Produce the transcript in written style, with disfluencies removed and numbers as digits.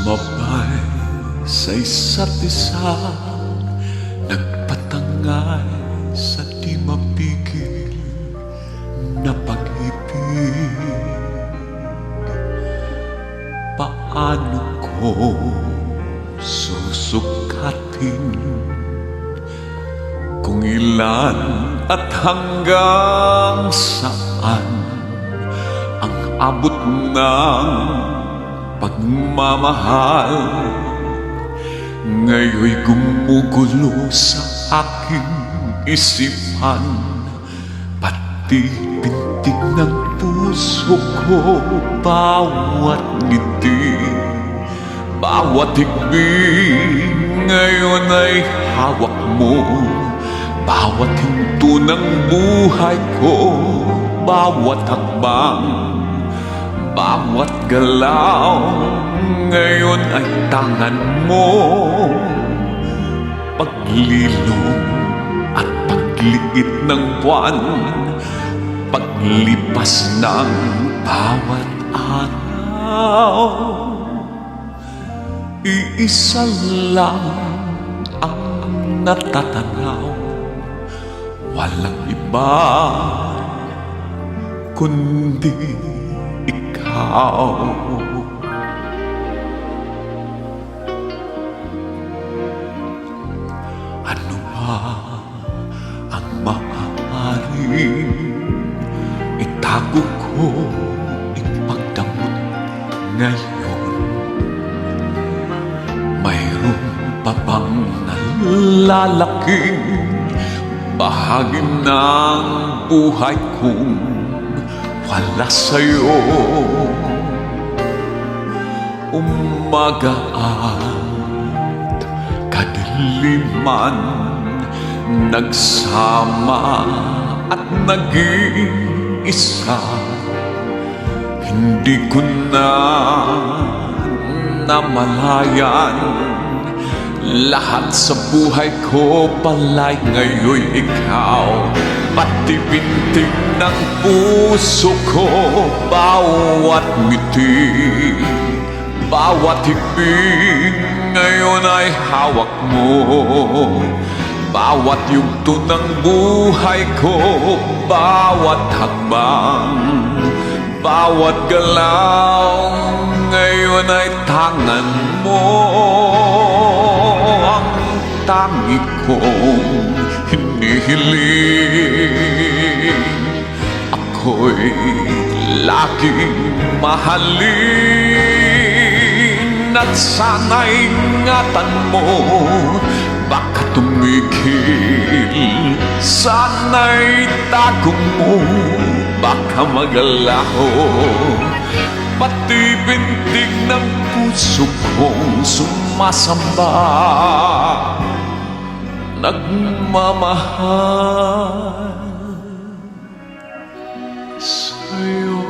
Sumabay sa isa't isa, nagpatangay sa di mapigil na pag-ibig. Paano ko susukatin kung ilan at hanggang saan ang abot ng pagmamahal? Ngayon'y gumugulo sa aking isipan, pati pintig ng puso ko. Bawat ngiti, bawat higbi, ngayon ay hawak mo. Bawat hinto ng buhay ko, bawat hakbang, bawat galaw, ngayon ay tangan mo. Paglilong at pagliit ng buwan, paglipas ng bawat araw, iisa lang ang natatanaw, walang iba kundi ikaw. Ano ba ang maaaring itago ko, ipagdamot ngayon? Mayroon pa bang nalalaking bahagi ng buhay kong wala sa'yo? Umaga at kadiliman, nagsama at naging isa. Hindi ko na namalayan, lahat sa buhay ko pala'y ngayon'y ikaw. Pati bintig ng puso ko, bawat ngiti, bawat higpig, ngayon ay hawak mo. Bawat yugto ng buhay ko, bawat hakbang, bawat galaw, ngayon ay tangan mo. Ang tangi kong hinihiling, ako'y laging mahalin. At sana'y ingatan mo, baka tumigil. Sana'y tagong mo, baka magalaho. Pati bintig ng puso kong sumasamba, nagmamahal sa'yo.